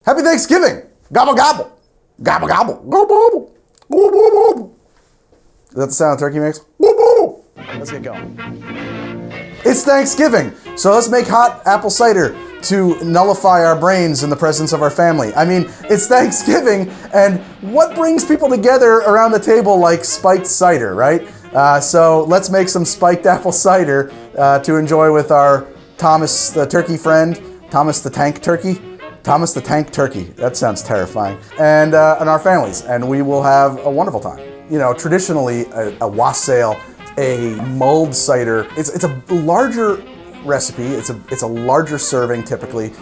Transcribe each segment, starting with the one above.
Happy Thanksgiving! Gobble gobble! Gobble gobble! Gobble gobble! Gobble gobble! Is that the sound a turkey makes? Gobble gobble! Let's get going. It's Thanksgiving, so let's make hot apple cider to nullify our brains in the presence of our family. I mean, it's Thanksgiving, and what brings people together around the table like spiked cider, right? So let's make some spiked apple cider to enjoy with our Thomas the turkey friend, Thomas the tank turkey. Thomas the Tank Turkey. That sounds terrifying. And our families, and we will have a wonderful time. You know, traditionally, a wassail, a mulled cider, it's a larger recipe. It's a larger serving typically,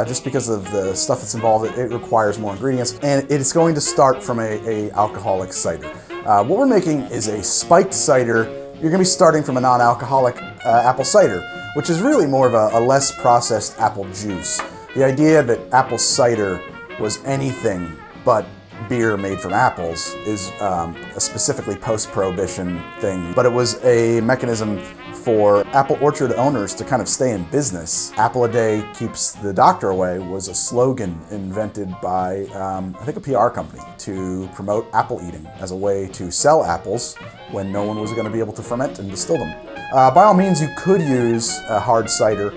just because of the stuff that's involved. It requires more ingredients, and it's going to start from a alcoholic cider. What we're making is a spiked cider. You're going to be starting from a non-alcoholic apple cider, which is really more of a less processed apple juice. The idea that apple cider was anything but beer made from apples is a specifically post-prohibition thing, but it was a mechanism for apple orchard owners to kind of stay in business. Apple a day keeps the doctor away was a slogan invented by, I think, a PR company to promote apple eating as a way to sell apples when no one was going to be able to ferment and distill them. By all means, you could use a hard cider,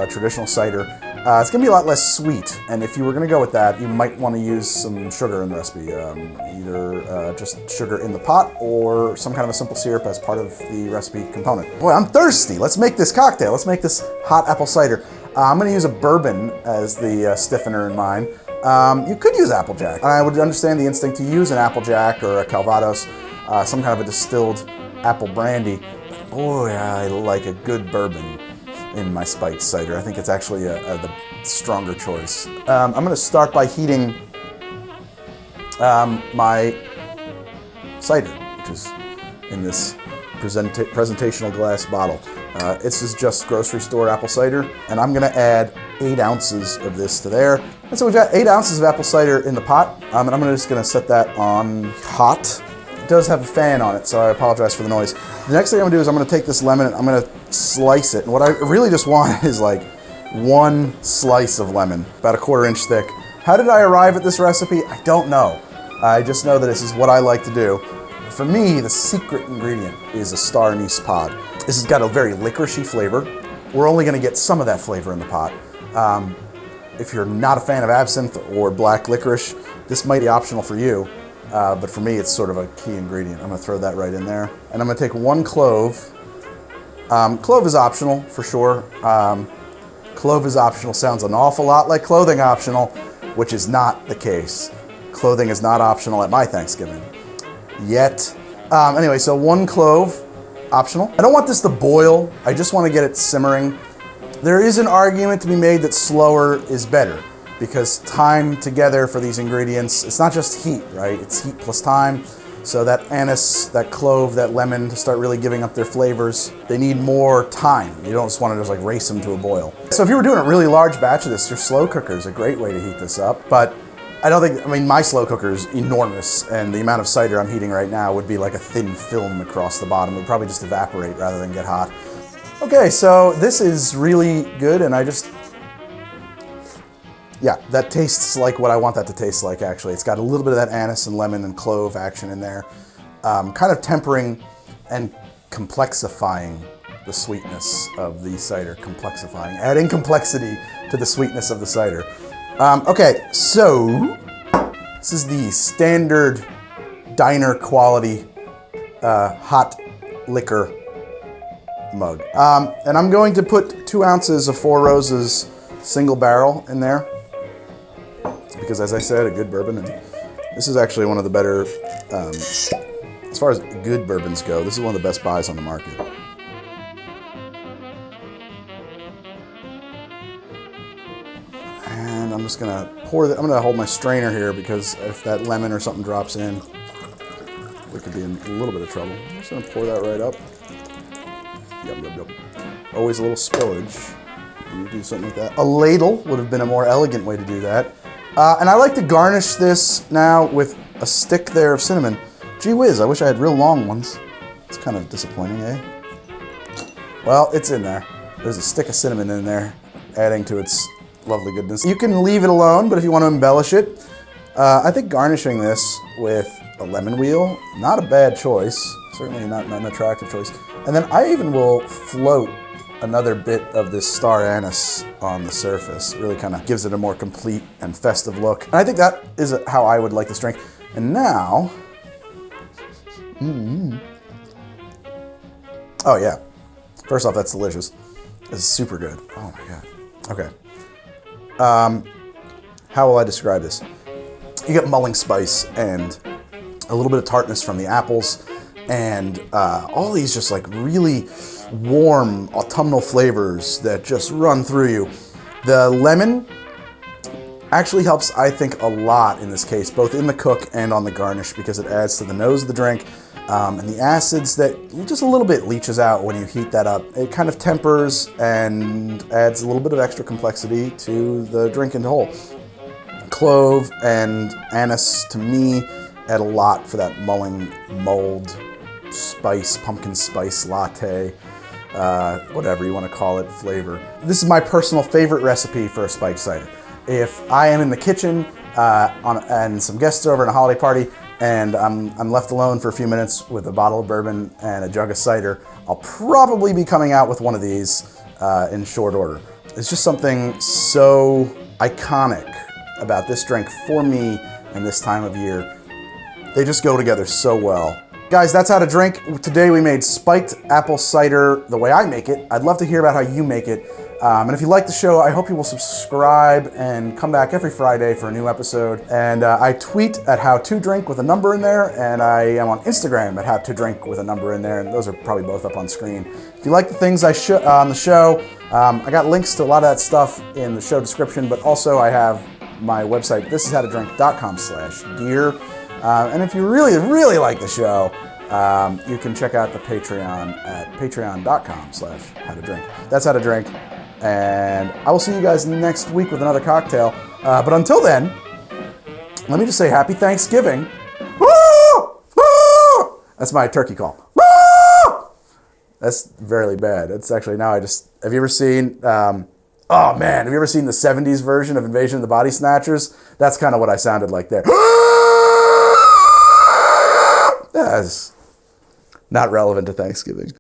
traditional cider. It's going to be a lot less sweet, and if you were going to go with that, you might want to use some sugar in the recipe, either just sugar in the pot or some kind of a simple syrup as part of the recipe component. Boy, I'm thirsty. Let's make this cocktail. Let's make this hot apple cider. I'm going to use a bourbon as the stiffener in mine. You could use Applejack. I would understand the instinct to use an Applejack or a Calvados, some kind of a distilled apple brandy. But boy, I like a good bourbon in my spiked cider. I think it's actually the stronger choice. I'm going to start by heating my cider, which is in this presentational glass bottle. This is just grocery store apple cider, and I'm going to add 8 ounces of this to there. And so we've got 8 ounces of apple cider in the pot, and I'm just going to set that on hot. It does have a fan on it, so I apologize for the noise. The next thing I'm going to do is I'm going to take this lemon and I'm going to slice it. And what I really just want is like 1 slice of lemon, about 1/4 inch thick. How did I arrive at this recipe? I don't know. I just know that this is what I like to do. For me, the secret ingredient is a star anise pod. This has got a very licoricey flavor. We're only going to get some of that flavor in the pot. If you're not a fan of absinthe or black licorice, this might be optional for you. But for me, it's sort of a key ingredient. I'm going to throw that right in there. And I'm going to take 1 clove. Clove is optional, for sure. Clove is optional sounds an awful lot like clothing optional, which is not the case. Clothing is not optional at my Thanksgiving. Yet. Anyway, so 1 clove, optional. I don't want this to boil. I just want to get it simmering. There is an argument to be made that slower is better, because time together for these ingredients, it's not just heat, right? It's heat plus time. So that anise, that clove, that lemon to start really giving up their flavors, they need more time. You don't just want to just like race them to a boil. So if you were doing a really large batch of this, your slow cooker is a great way to heat this up. But my slow cooker is enormous, and the amount of cider I'm heating right now would be like a thin film across the bottom. It would probably just evaporate rather than get hot. Okay, so this is really good, and yeah, that tastes like what I want that to taste like, actually. It's got a little bit of that anise and lemon and clove action in there, kind of tempering and complexifying the sweetness of the cider. Adding complexity to the sweetness of the cider. Okay, so this is the standard diner quality hot liquor mug. And I'm going to put 2 ounces of Four Roses single barrel in there, because as I said, a good bourbon, and this is actually one of the better, as far as good bourbons go, this is one of the best buys on the market. And I'm just gonna pour I'm gonna hold my strainer here, because if that lemon or something drops in, we could be in a little bit of trouble. I'm just gonna pour that right up. Yep. Always a little spillage when you do something like that. A ladle would have been a more elegant way to do that. And I like to garnish this now with a stick there of cinnamon. Gee whiz, I wish I had real long ones. It's kind of disappointing, eh? Well, it's in there. There's a stick of cinnamon in there, adding to its lovely goodness. You can leave it alone, but if you want to embellish it, I think garnishing this with a lemon wheel, not a bad choice. Certainly not an attractive choice. And then I even will float another bit of this star anise on the surface. It really kind of gives it a more complete and festive look. And I think that is how I would like this drink. And now, oh yeah. First off, that's delicious. This is super good. Oh my God. Okay. How will I describe this? You get mulling spice and a little bit of tartness from the apples, and all these just like really warm autumnal flavors that just run through you. The lemon actually helps, I think, a lot in this case, both in the cook and on the garnish, because it adds to the nose of the drink. And the acids that just a little bit leaches out when you heat that up. It kind of tempers and adds a little bit of extra complexity to the drink in whole. Clove and anise, to me, add a lot for that mulling, mulled spice, pumpkin spice latte, whatever you want to call it, flavor. This is my personal favorite recipe for a spiked cider. If I am in the kitchen and some guests over in a holiday party, and I'm left alone for a few minutes with a bottle of bourbon and a jug of cider, I'll probably be coming out with one of these in short order. It's just something so iconic about this drink for me and this time of year. They just go together so well. Guys, that's how to drink. Today we made spiked apple cider the way I make it. I'd love to hear about how you make it. And if you like the show, I hope you will subscribe and come back every Friday for a new episode. And I tweet at how2drink with a number in there, and I am on Instagram at how2drink with a number in there, and those are probably both up on screen. If you like the things I on the show, I got links to a lot of that stuff in the show description, but also I have my website, thishishowtodrink.com/gear. And if you really, really like the show, you can check out the Patreon at patreon.com/howtodrink. That's How to Drink. And I will see you guys next week with another cocktail. But until then, let me just say happy Thanksgiving. Woo! Woo! That's my turkey call. Woo! That's very bad. It's actually now have you ever seen, have you ever seen the 70s version of Invasion of the Body Snatchers? That's kind of what I sounded like there. That's not relevant to Thanksgiving.